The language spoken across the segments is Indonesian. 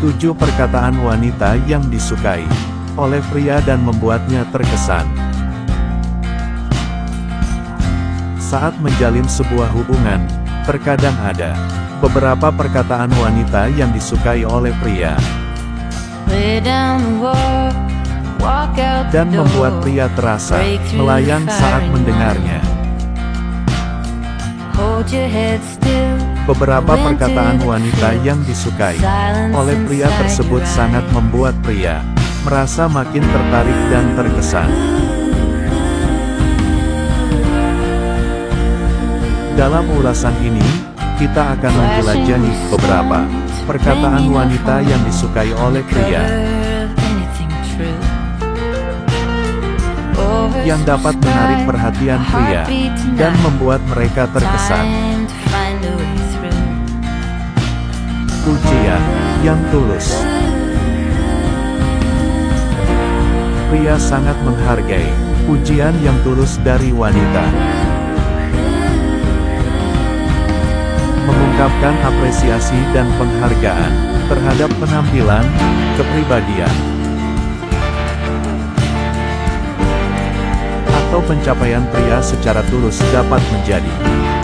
7 perkataan wanita yang disukai oleh pria dan membuatnya terkesan. Saat menjalin sebuah hubungan, terkadang ada beberapa perkataan wanita yang disukai oleh pria dan membuat pria terasa melayang saat mendengarnya. Beberapa perkataan wanita yang disukai oleh pria tersebut sangat membuat pria merasa makin tertarik dan terkesan. Dalam ulasan ini, kita akan menjelajahi beberapa perkataan wanita yang disukai oleh pria yang dapat menarik perhatian pria dan membuat mereka terkesan. Pujian yang tulus. Pria sangat menghargai pujian yang tulus dari wanita. Mengungkapkan apresiasi dan penghargaan terhadap penampilan, kepribadian, atau pencapaian pria secara tulus dapat menjadi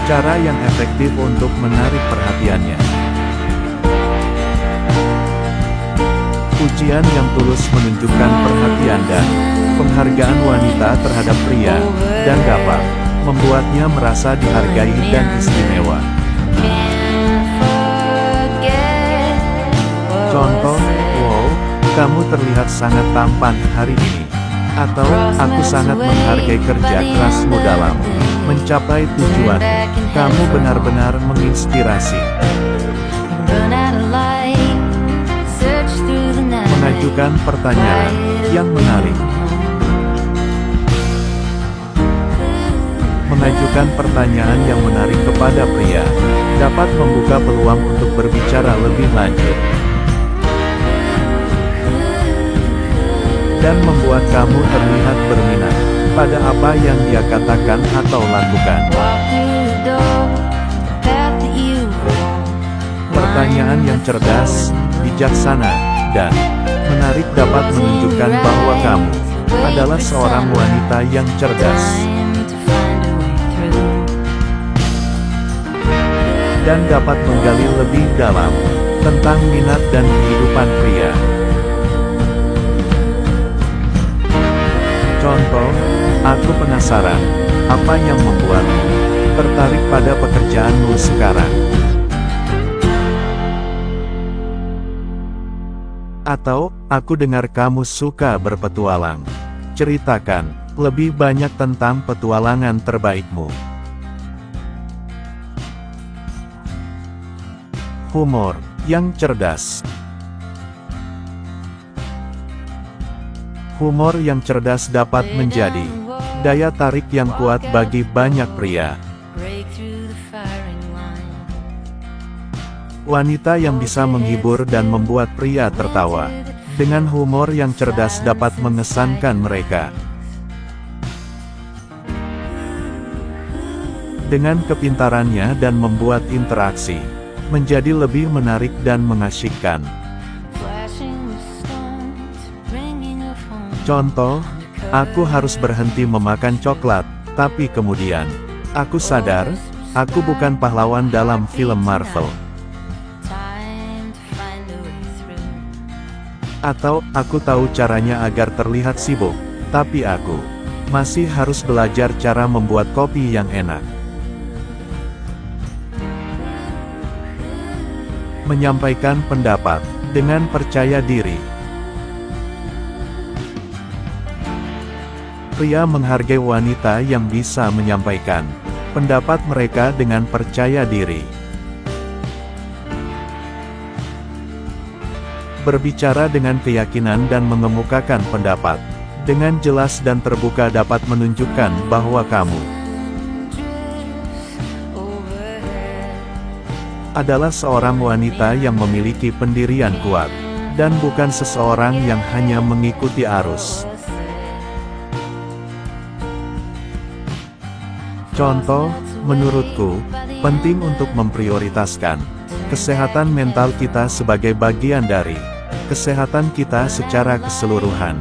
cara yang efektif untuk menarik perhatiannya. Pujian yang tulus menunjukkan perhatian dan penghargaan wanita terhadap pria, dan dapat membuatnya merasa dihargai dan istimewa. Contoh, wow, kamu terlihat sangat tampan hari ini. Atau, aku sangat menghargai kerja kerasmu dalam mencapai tujuan. Kamu benar-benar menginspirasi. Mengajukan pertanyaan yang menarik. Mengajukan pertanyaan yang menarik kepada pria dapat membuka peluang untuk berbicara lebih lanjut dan membuat kamu terlihat berminat pada apa yang dia katakan atau lakukan. Pertanyaan yang cerdas, bijaksana, dan menarik dapat menunjukkan bahwa kamu adalah seorang wanita yang cerdas dan dapat menggali lebih dalam tentang minat dan kehidupan pria. Contoh, aku penasaran, apa yang membuatmu tertarik pada pekerjaanmu sekarang? Atau, aku dengar kamu suka berpetualang. Ceritakan lebih banyak tentang petualangan terbaikmu. Humor yang cerdas. Humor yang cerdas dapat menjadi daya tarik yang kuat bagi banyak pria. Wanita yang bisa menghibur dan membuat pria tertawa dengan humor yang cerdas dapat mengesankan mereka. Dengan kepintarannya dan membuat interaksi menjadi lebih menarik dan mengasyikkan. Contoh, aku harus berhenti memakan coklat, tapi kemudian aku sadar, aku bukan pahlawan dalam film Marvel. Atau, aku tahu caranya agar terlihat sibuk, tapi aku masih harus belajar cara membuat kopi yang enak. Menyampaikan pendapat dengan percaya diri. Pria menghargai wanita yang bisa menyampaikan pendapat mereka dengan percaya diri. Berbicara dengan keyakinan dan mengemukakan pendapat dengan jelas dan terbuka dapat menunjukkan bahwa kamu adalah seorang wanita yang memiliki pendirian kuat, dan bukan seseorang yang hanya mengikuti arus. Contoh, menurutku, penting untuk memprioritaskan Kesehatan mental kita sebagai bagian dari kesehatan kita secara keseluruhan.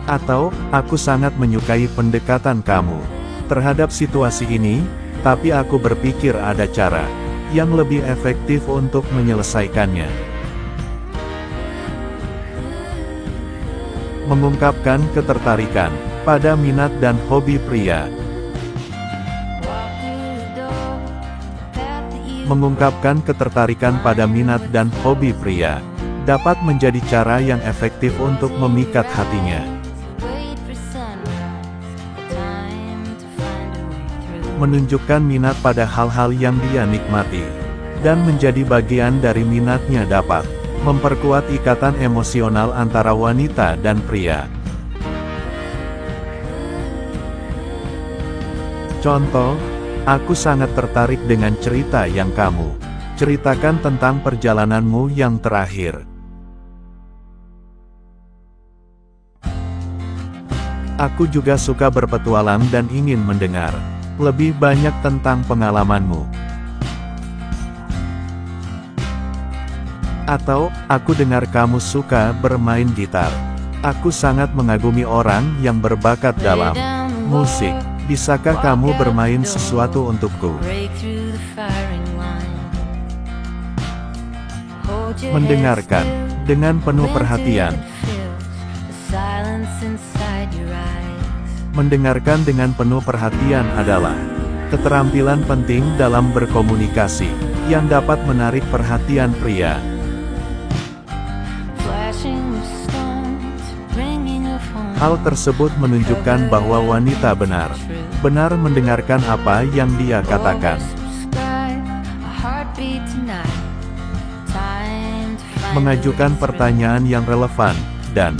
Atau, aku sangat menyukai pendekatan kamu terhadap situasi ini, tapi aku berpikir ada cara yang lebih efektif untuk menyelesaikannya. Mengungkapkan ketertarikan pada minat dan hobi pria. Mengungkapkan ketertarikan pada minat dan hobi pria dapat menjadi cara yang efektif untuk memikat hatinya. Menunjukkan minat pada hal-hal yang dia nikmati, dan menjadi bagian dari minatnya dapat memperkuat ikatan emosional antara wanita dan pria. Contoh, aku sangat tertarik dengan cerita yang kamu ceritakan tentang perjalananmu yang terakhir. Aku juga suka berpetualang dan ingin mendengar lebih banyak tentang pengalamanmu. Atau, aku dengar kamu suka bermain gitar. Aku sangat mengagumi orang yang berbakat dalam musik. Bisakah kamu bermain sesuatu untukku? Mendengarkan dengan penuh perhatian. Mendengarkan dengan penuh perhatian adalah keterampilan penting dalam berkomunikasi, yang dapat menarik perhatian pria. Hal tersebut menunjukkan bahwa wanita benar-benar mendengarkan apa yang dia katakan. Mengajukan pertanyaan yang relevan, dan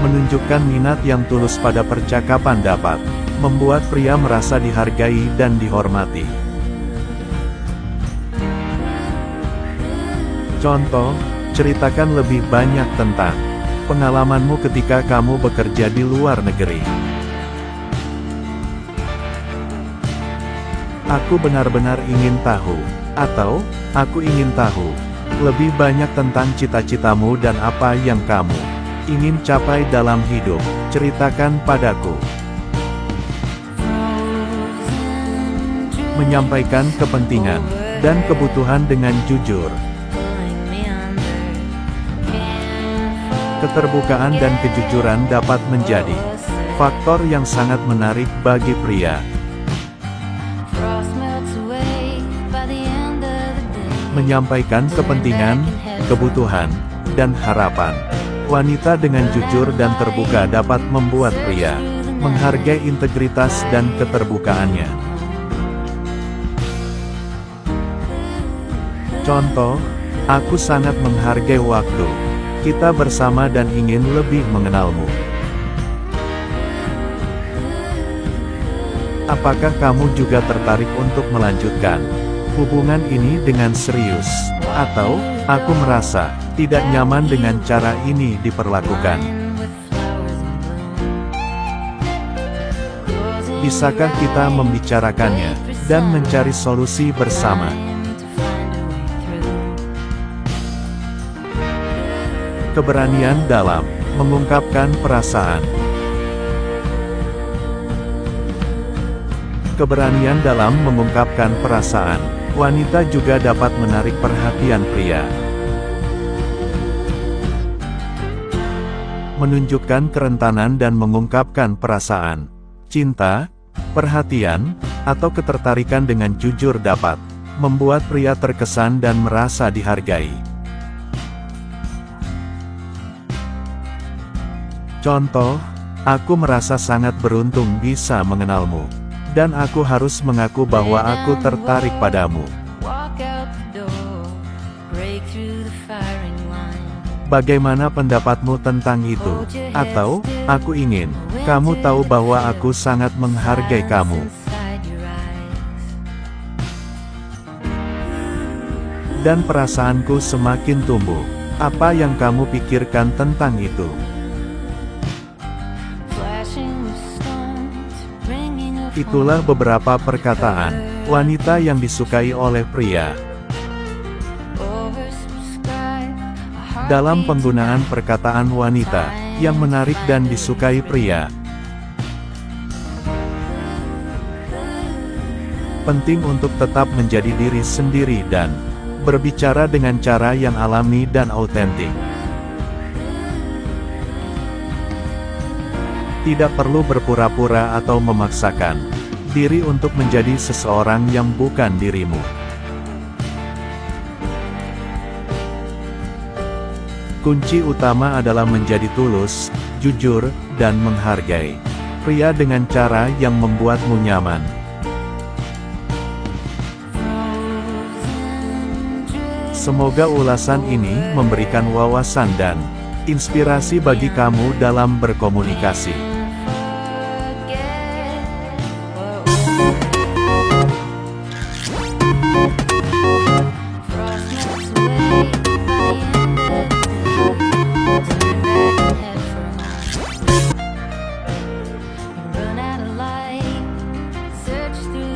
menunjukkan minat yang tulus pada percakapan dapat membuat pria merasa dihargai dan dihormati. Contoh, ceritakan lebih banyak tentang pengalamanmu ketika kamu bekerja di luar negeri. Aku benar-benar ingin tahu, atau, aku ingin tahu lebih banyak tentang cita-citamu dan apa yang kamu ingin capai dalam hidup. Ceritakan padaku. Menyampaikan kepentingan dan kebutuhan dengan jujur. Keterbukaan dan kejujuran dapat menjadi faktor yang sangat menarik bagi pria. Menyampaikan kepentingan, kebutuhan, dan harapan. Wanita dengan jujur dan terbuka dapat membuat pria menghargai integritas dan keterbukaannya. Contoh, aku sangat menghargai waktu kita bersama dan ingin lebih mengenalmu. Apakah kamu juga tertarik untuk melanjutkan hubungan ini dengan serius? Atau, aku merasa tidak nyaman dengan cara ini diperlakukan. Bisakah kita membicarakannya dan mencari solusi bersama? Keberanian dalam mengungkapkan perasaan. Keberanian dalam mengungkapkan perasaan. Wanita juga dapat menarik perhatian pria. Menunjukkan kerentanan dan mengungkapkan perasaan, cinta, perhatian, atau ketertarikan dengan jujur dapat membuat pria terkesan dan merasa dihargai. Contoh, aku merasa sangat beruntung bisa mengenalmu. Dan aku harus mengaku bahwa aku tertarik padamu. Bagaimana pendapatmu tentang itu? Atau, aku ingin kamu tahu bahwa aku sangat menghargai kamu. Dan perasaanku semakin tumbuh. Apa yang kamu pikirkan tentang itu? Itulah beberapa perkataan Wanita yang disukai oleh pria. Dalam penggunaan perkataan wanita yang menarik dan disukai pria, penting untuk tetap menjadi diri sendiri dan berbicara dengan cara yang alami dan autentik. Tidak perlu berpura-pura atau memaksakan diri untuk menjadi seseorang yang bukan dirimu. Kunci utama adalah menjadi tulus, jujur, dan menghargai pria dengan cara yang membuatmu nyaman. Semoga ulasan ini memberikan wawasan dan inspirasi bagi kamu dalam berkomunikasi. Search through